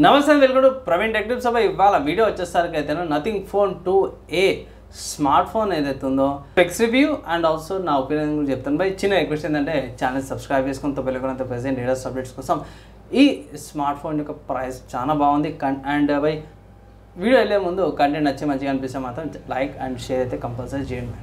నమస్తే welcome to Praveen tech tips. ఇవాళ video వచ్చేసరికి అయితే nothing phone 2A smart phone ఏదైతే ఉందో స్పెక్స్ రివ్యూ అండ్ ఆల్సో నా ఒపీనియన్ గురించి చెప్తాను. బై చిన్న రిక్వెస్ట్ ఏంటంటే ఛానల్ సబ్స్క్రైబ్ చేసుకుని బెల్కొనంత ప్రెసెంట్ లేటెస్ట్ అప్డేట్స్ కోసం. ఈ స్మార్ట్ ఫోన్ యొక్క ప్రైస్ చాలా బాగుంది. అండ్ బై వీడియో వెళ్ళే ముందు కంటెంట్ నచ్చి మంచిగా అనిపిస్తే మాత్రం లైక్ అండ్ షేర్ అయితే కంపల్సరీ చేయండి.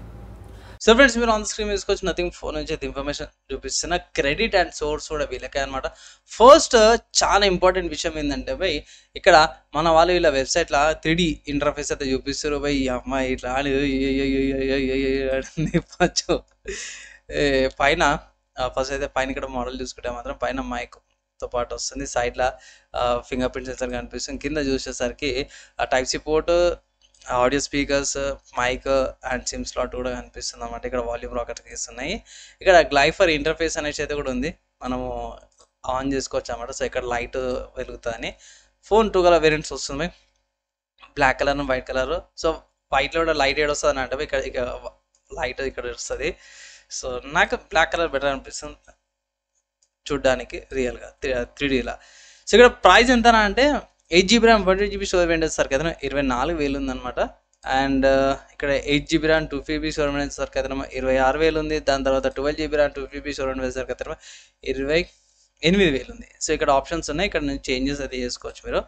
సో ఫ్రెండ్స్, మీరు ఆన్ స్క్రీన్ తీసుకోవచ్చు నథింగ్ ఫోన్ నుంచి అయితే ఇన్ఫర్మేషన్ చూపిస్తున్న క్రెడిట్ అండ్ సోర్స్ కూడా వీళ్ళకే అనమాట. ఫస్ట్ చాలా ఇంపార్టెంట్ విషయం ఏంటంటే బై ఇక్కడ మన వాళ్ళు వీళ్ళ వెబ్సైట్లో 3D ఇంటర్ఫేస్ అయితే చూపిస్తారు. బై అమ్మాయి ఇట్లా చెప్పచ్చు. పైన ఫస్ట్ అయితే పైన ఇక్కడ మోడల్ చూసుకుంటే మాత్రం పైన మైక్తో పాటు వస్తుంది, సైడ్లో ఫింగర్ ప్రింట్ సెన్సర్ కనిపిస్తుంది, కింద చూసేసరికి type C port, audio speakers, mic and SIM slot కూడా కనిపిస్తుంది అన్నమాట. ఇక్కడ వాల్యూమ్ రాకెట్ తీస్తున్నాయి. ఇక్కడ గ్లైఫర్ ఇంటర్ఫేస్ అనేసి అయితే కూడా ఉంది, మనము ఆన్ చేసుకోవచ్చు అన్నమాట. సో ఇక్కడ లైట్ వెలుగుతుందని. ఫోన్ 2 కలర్ వేరియంట్స్ వస్తుంది, black colour white colour. So వైట్లో కూడా లైట్ ఏడు వస్తుంది అంటే ఇక్కడ ఇక లైట్ ఇక్కడ వస్తుంది. సో నాకు బ్లాక్ కలర్ బెటర్ అనిపిస్తుంది చూడ్డానికి రియల్గా 3Dలా. సో ఇక్కడ ప్రైస్ ఎంత అంటే 8GB ర్యామ్ 128GB స్టోరేజ్ వేసేసరికి అయితే 24,000 ఉందన్నమాట. అండ్ ఇక్కడ 8GB ర్యామ్ 2GB స్టోరేజ్ వేసేసరికి అయితే 26,000 ఉంది. దాని తర్వాత 12GB ర్యామ్ 2GB స్టోరేజ్ వేసేసరికి అయితే 28,000 ఉంది. సో ఇక్కడ ఆప్షన్స్ ఉన్నాయి, ఇక్కడ నుంచి చేంజెస్ అయితే చేసుకోవచ్చు మీరు.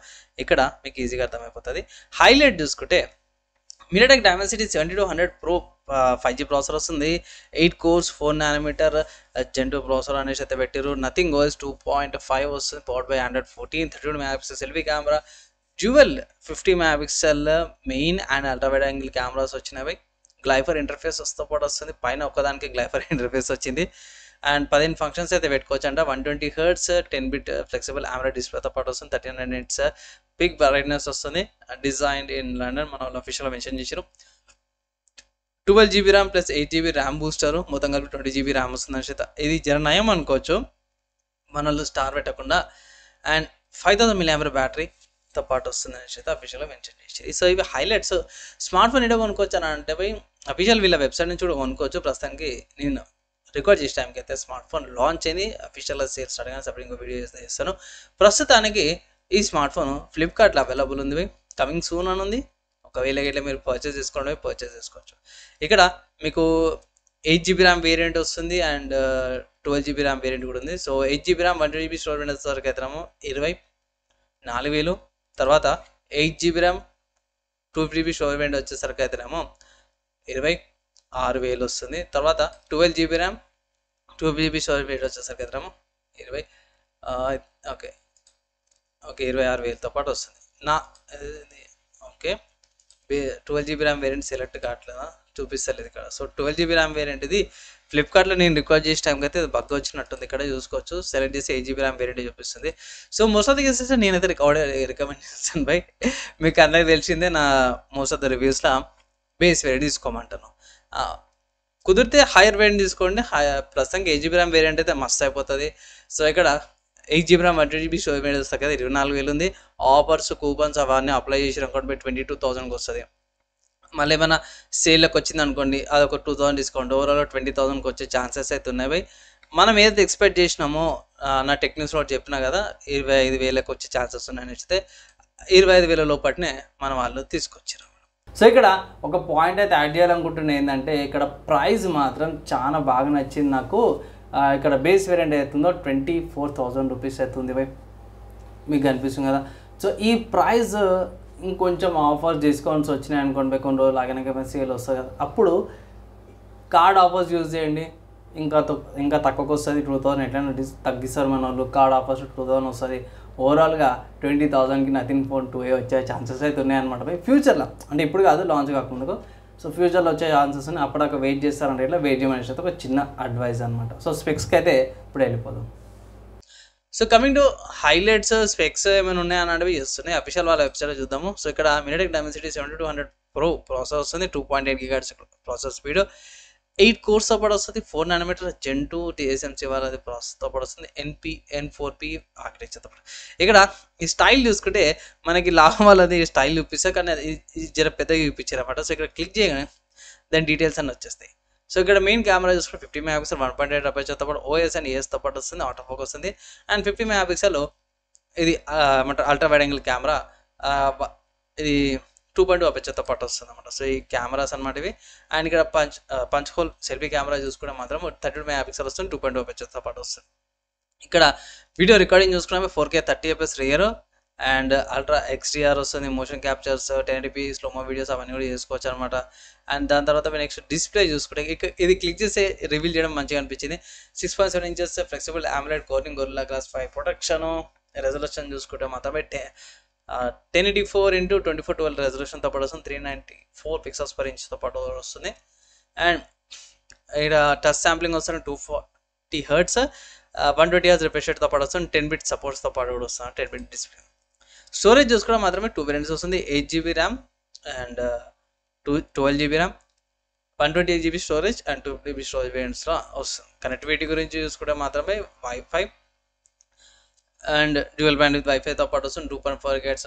ఇక్కడ మీకు ఈజీగా అర్థమైపోతుంది. హైలైట్ చూసుకుంటే MediaTek Dimensity 7200 Pro 5G processor వస్తుంది. 8 cores 4nm Gen 2 ప్రాసెసర్ అనేసి అయితే పెట్టారు. నథింగ్ OS 2.5 వస్తుంది, powered by Android 14, 32 megapixel selfie camera, dual 50 megapixel main and ultra wide angle cameras వచ్చినవి. గ్లైఫర్ ఇంటర్ఫేస్ వస్తూ పాటు వస్తుంది, పైన ఒక్కదానికి గ్లైఫర్ ఇంటర్ఫేస్ వచ్చింది. అండ్ 15 ఫంక్షన్స్ అయితే పెట్టుకోవచ్చు అంట. 120Hz 10-bit ఫ్లెక్సిబుల్ AMOLED డిస్ప్లేతో పాటు వస్తుంది. 1300 nits పిక్ బ్రైట్నెస్ వస్తుంది. డిజైన్డ్ ఇన్ లండన్ మన వాళ్ళు అఫీషియల్గా మెన్షన్ చేశారు. 12GB RAM plus 8GB RAM booster, మొత్తం కలిపి 20GB ర్యామ్ వస్తుంది అని. ఇది జర నయం అనుకోవచ్చు మన వాళ్ళు స్టార్ పెట్టకుండా. అండ్ 5000 mAh బ్యాటరీతో పాటు వస్తుంది అని అఫీషియల్గా మెన్షన్ చేశారు. సో ఇవి హైలైట్స్. స్మార్ట్ ఫోన్ ఏదో కొనుక్కోవచ్చు అని అంటే పోయి అఫీషియల్ వీళ్ళ వెబ్సైట్ నుంచి కూడా కొనుక్కోవచ్చు. ప్రస్తుతానికి నేను రికార్డ్ చేసే టైంకి అయితే స్మార్ట్ ఫోన్ లాంచ్ అయింది, అఫీషియల్గా సేల్స్ స్టార్ట్ కానీ సపరేట్ ఇంకో వీడియో చేస్తాను. ప్రస్తుతానికి ఈ స్మార్ట్ ఫోన్ ఫ్లిప్కార్ట్లో అవైలబుల్ ఉంది, కమింగ్ సూన్ అని ఉంది. ఒకవేళ ఇట్లా మీరు పర్చేస్ చేసుకోవచ్చు. ఇక్కడ మీకు 8GB ర్యామ్ వేరియంట్ వస్తుంది అండ్ 12GB ర్యామ్ వేరియంట్ కూడా ఉంది. So 8GB RAM 120GB storage వచ్చేసరికి అయితే 24,000. తర్వాత 8GB RAM 2GB storage variant వచ్చేసరికి అయితే 26,000 వస్తుంది. తర్వాత 12GB RAM 2GB storage variant వచ్చేసరికి అయితే 26,000తో పాటు వస్తుంది. Okay 12GB RAM variant select కావట్లేదా, చూపిస్తలేదు ఇక్కడ. సో 12GB ర్యామ్ వేరియంట్ ఇది ఫ్లిప్కార్ట్లో నేను రికార్డ్ చేసే టైంకి అయితే బగ్ వచ్చినట్టుంది. ఇక్కడ చూసుకోవచ్చు, సెలెక్ట్ చేసి 8GB ర్యామ్ వేరియంట్ చూపిస్తుంది. So most of the cases నేనైతే రికమెండ్ చేస్తాను బై. మీకు అందరికి తెలిసిందే నా మోస్ట్ ఆఫ్ ద రివ్యూస్లో బేస్ వేరియంట్ తీసుకోమంటాను. కుదిరితే హైయర్ వేరియంట్ తీసుకోండి. ప్రస్తుతానికి 8GB ర్యామ్ వేరియంట్ అయితే మస్త్ అయిపోతుంది. సో ఇక్కడ 8GB RAM 120GB storage variant వస్తుంది కదా, 24,000 ఉంది. ఆఫర్స్ కూపన్స్ అవన్నీ అప్లై చేసి అనుకోండి 22,000కి వస్తుంది. మళ్ళీ ఏమైనా సేల్లోకి వచ్చింది అనుకోండి, అదొక 2,000 డిస్కౌంట్, ఓవరాల్ 20,000కి వచ్చే ఛాన్సెస్ అయితే ఉన్నాయి. మనం ఏదైతే ఎక్స్పెక్ట్ చేసినామో నా టెక్నిక్స్లో చెప్పినా కదా 25,000కి వచ్చే ఛాన్సెస్ ఉన్నాయని వస్తే 25,000 లోపట్నే మన వాళ్ళు తీసుకొచ్చారు. సో ఇక్కడ ఒక పాయింట్ అయితే యాడ్ చేయాలనుకుంటున్నా ఏంటంటే ఇక్కడ ప్రైస్ మాత్రం చాలా బాగా నచ్చింది నాకు. ఇక్కడ బేస్ వేరియంట్ అవుతుందో 24,000 రూపీస్ అవుతుంది బై, మీకు కనిపిస్తుంది కదా. సో ఈ ప్రైస్ ఇంకొంచెం ఆఫర్స్ డిస్కౌంట్స్ వచ్చినాయి అనుకోండి బై, కొన్ని రోజులు ఆగినాక సేల్ వస్తుంది కదా, అప్పుడు కార్డ్ ఆఫర్స్ యూజ్ చేయండి, ఇంకా తక్కువకి వస్తుంది. 2,000 ఎట్లయినా తగ్గిస్తారు మన వాళ్ళు. కార్డ్ ఆఫర్స్ 2,000 వస్తుంది. ఓవరాల్గా 20,000కి నథింగ్ ఫోన్ 2A వచ్చే ఛాన్సెస్ అయితే ఉన్నాయన్నమాట బై ఫ్యూచర్లో. అంటే ఇప్పుడు కాదు, లాంచ్ కాకముందుకు. సో ఫ్యూచర్లో వచ్చే ఛాన్సెస్ ఉన్నాయి. అప్పటిదాకా వెయిట్ చేస్తారంటే ఇట్లా వెయిట్ చేయమని అయితే ఒక చిన్న అడ్వైజ్ అనమాట. సో స్పెక్స్కి అయితే ఇప్పుడు వెళ్ళిపోదాం. So coming to highlights, specs ఏమైనా ఉన్నాయని అడిగి చేస్తున్నాయి అఫీషియల్ వాళ్ళ వెబ్సైట్లో చూద్దాము. సో ఇక్కడ MediaTek Dimensity 7200 Pro ప్రాసెసర్ వస్తుంది, 2.8 GHz ప్రాసెసర్ స్పీడ్, 8 cores పాటు వస్తుంది, 4nm Gen 2 TSMC వాళ్ళది ప్రాసెస్తో పాటు వస్తుంది, N4P ఆర్కిటెక్చర్తో పాటు. ఇక్కడ ఈ స్టైల్ చూసుకుంటే మనకి లాభం వాళ్ళది స్టైల్ చూపిస్తారు, కానీ ఇది జర పెద్దగా చూపించారు అనమాట. సో ఇక్కడ క్లిక్ చేయగానే దాని డీటెయిల్స్ అన్నీ వచ్చేస్తాయి. సో ఇక్కడ మెయిన్ కెమెరా చూసుకుంటే 50 మెగాపిక్సెల్ 1.8 అపర్చర్తో పాటు OS అండ్ ES తో పాటు వస్తుంది, ఆటో ఫోకస్ వస్తుంది. అండ్ 50 మెగాపిక్సెల్ ఇది ఏమంటారు అల్ట్రా వైడ్ యాంగిల్ కెమెరా, ఇది 2.2 అపర్చర్తో పాటు వస్తుంది అనమాట. సో ఈ కెమెరాస్ అనమాట ఇవి. అండ్ ఇక్కడ పంచ్ హోల్ సెల్ఫీ కెమెరా చూసుకుంటే మాత్రం 32 మెగా పిక్సెల్ వస్తుంది, 2.2 అపర్చర్తో పాటు వస్తుంది. ఇక్కడ వీడియో రికార్డింగ్ చూసుకున్నామే 4K 30fps rear and ultra XDR వస్తుంది, motion captures 1080p slow mo videos అవన్నీ కూడా చేసుకోవచ్చు అనమాట. అండ్ దాని తర్వాత నెక్స్ట్ డిస్ప్లే చూసుకుంటే ఇది క్లిక్ చేసి రివీల్ చేయడం మంచిగా అనిపించింది. 6.7 inches flexible AMOLED Corning Gorilla Glass 5 protection. Resolution చూసుకుంటే మాత్రమే 1080x2412 రెజల్యూషన్తో పాటు వస్తుంది, 394 పిక్సెల్స్ పర్ ఇంచ్తో పాటు వస్తుంది. అండ్ ఇక్కడ టచ్ శాంప్లింగ్ వస్తుంది 240 Hz, 120 Hz రిఫ్రెష్ రేట్తో పాటు వస్తుంది, 10 బిట్ సపోర్ట్స్తో పాటు కూడా వస్తుంది, 10 బిట్ డిస్ప్లే. స్టోరేజ్ చూసుకోవడం మాత్రమే 2 వేరియంట్స్ వస్తుంది, 8GB RAM and 12GB RAM, 128GB storage and 2GB storage వేరియంట్స్లో వస్తుంది. కనెక్టివిటీ గురించి చూసుకుంటే మాత్రమే WiFi and dual band with వైఫైతో పాటు వస్తుంది, 2.4 GHz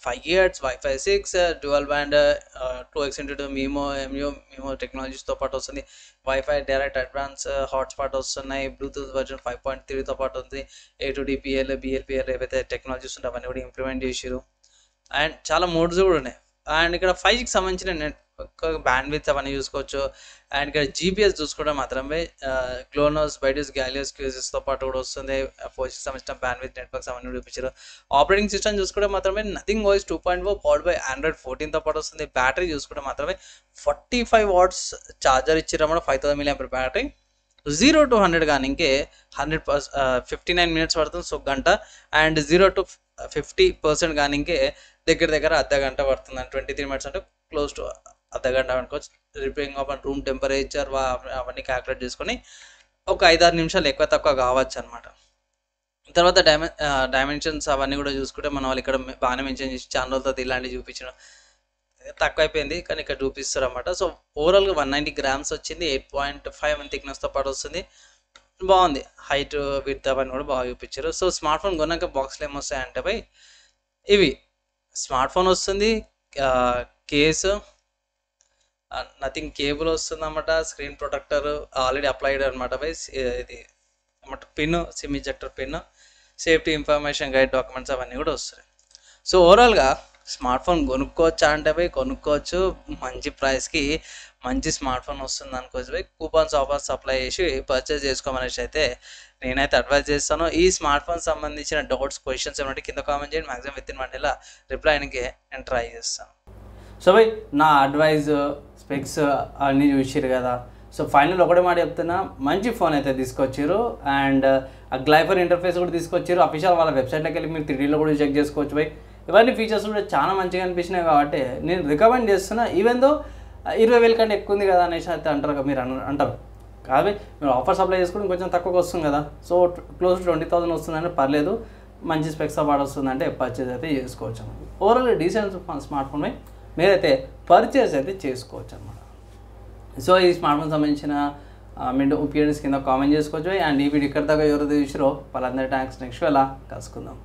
5 GHz WiFi 6 dual band 2x MIMO టెక్నాలజీస్తో పాటు వస్తుంది, వైఫై డైరెక్ట్ అడ్వాన్స్ హాట్స్పాట్ వస్తున్నాయి, బ్లూటూత్ వర్జన్ 5.3తో పాటు ఉంది, A2DPL BLPL ఏవైతే టెక్నాలజీస్ ఉంటాయి అవన్నీ కూడా ఇంప్లిమెంట్ చేసారు. అండ్ చాలా మోడ్స్ కూడా ఉన్నాయి. అండ్ ఇక్కడ 5Gకి సంబంధించిన బ్యాండ్ విత్ అవన్నీ చూసుకోవచ్చు. అండ్ ఇక్కడ GPS చూసుకోవడం మాత్రమే గ్లోనోస్ బైడస్ గ్యాలియస్ క్యూజెస్తో పాటు కూడా వస్తుంది, 4Gకి సంబంధించిన బ్యాండ్ విత్ నెట్వర్క్స్ అవన్నీ చూపించారు. ఆపరేటింగ్ సిస్టమ్ చూసుకోవడం మాత్రమే Nothing OS 2.0 powered by Android 14తో పాటు వస్తుంది. బ్యాటరీ చూసుకోవడం మాత్రమే 45 watts ఛార్జర్ ఇచ్చారన్నమాట, 5000 mAh బ్యాటరీ. 0 to 100 కానీ ఇంకే 59 minutes పడుతుంది, సో గంట. అండ్ 0 to 50% కానీ ఇంకే దగ్గర అర్ధ గంట పడుతుంది, 23 minutes అంటే క్లోజ్ టు అర్ధ గంట అనుకోవచ్చు. రిపేరింగ్ ఆఫ్ రూమ్ టెంపరేచర్ అవన్నీ క్యాలిక్యులేట్ చేసుకొని ఒక 5-6 నిమిషాలు ఎక్కువ తక్కువ కావచ్చు అనమాట. తర్వాత డైమెన్షన్స్ అవన్నీ కూడా చూసుకుంటే మన వాళ్ళు ఇక్కడ బాగానే మెన్షన్ చేసి ఛానల్తో ఇలాంటివి చూపించడం తక్కువ అయిపోయింది, కానీ ఇక్కడ చూపిస్తారు అనమాట. సో ఓవరాల్గా 190 grams వచ్చింది, 8.5 mm థిక్నెస్తో పాటు వస్తుంది, బాగుంది. హైట్ విడ్త్ అవన్నీ కూడా బాగా చూపించారు. సో స్మార్ట్ ఫోన్ కొన్నాక బాక్స్లో ఏమొస్తాయంటే బై ఇవి స్మార్ట్ ఫోన్ వస్తుంది, కేసు, నథింగ్ కేబుల్ వస్తుంది అన్నమాట, స్క్రీన్ ప్రొటెక్టర్ ఆల్రెడీ అప్లైడ్ అనమాట బై, ఇది అన్నమాట pin, SIM injector pin, safety information guide documents అవన్నీ కూడా వస్తాయి. సో ఓవరాల్గా స్మార్ట్ ఫోన్ కొనుక్కోవచ్చా అంటే పోయి కొనుక్కోవచ్చు, మంచి ప్రైస్కి మంచి స్మార్ట్ ఫోన్ వస్తుంది అనుకోవచ్చు పోయి కూపన్స్ ఆఫర్స్ అప్లై చేసి పర్చేస్ చేసుకోమనేసి అయితే నేనైతే అడ్వైజ్ చేస్తాను. ఈ స్మార్ట్ ఫోన్ సంబంధించిన డౌట్స్ క్వశ్చన్స్ ఏమంటే కింద కామెంట్ చేయండి, maximum within 1 day reply అయినకి నేను ట్రై చేస్తాను. సో భయ్ నా అడ్వైజ్ స్పెక్స్ అన్నీ చూసారు కదా. సో ఫైనల్ ఒకటే మాట చెప్తున్నా, మంచి ఫోన్ అయితే తీసుకొచ్చారు అండ్ ఆ గ్లైఫర్ ఇంటర్ఫేస్ కూడా తీసుకొచ్చారు. అఫీషియల్ వాళ్ళ వెబ్సైట్లోకి వెళ్ళి మీరు 3Dలో కూడా చెక్ చేసుకోవచ్చు భయ్. ఇవన్నీ ఫీచర్స్ కూడా చాలా మంచిగా అనిపించినాయి కాబట్టి నేను రికమెండ్ చేస్తున్నా. ఈవెన్ దో 20,000 కంటే ఎక్కువ ఉంది కదా అనేసి అయితే అంటారు, మీరు అంటారు కాదు, మీరు ఆఫర్స్ అప్లై చేసుకుని కొంచెం తక్కువగా వస్తుంది కదా, సో క్లోజ్ టు 20,000 వస్తుందంటే పర్లేదు, మంచి స్పెక్స్ పాటు వస్తుందంటే పర్చేజ్ అయితే చేసుకోవచ్చు అన్నమాట. ఓవరాల్ డీసెంట్ స్మార్ట్ ఫోన్ మీరైతే పర్చేజ్ అయితే చేసుకోవచ్చు అన్నమాట. సో ఈ స్మార్ట్ ఫోన్ సంబంధించిన మీ ఒపీనియన్స్ కింద కామెంట్ చేసుకోవచ్చు. అండ్ ఈ వీడియో ఇక్కడ దాకా ఎవరైతే చూసారో వాళ్ళందరి థ్యాంక్స్. నెక్స్ట్ ఎలా కలుసుకుందాం.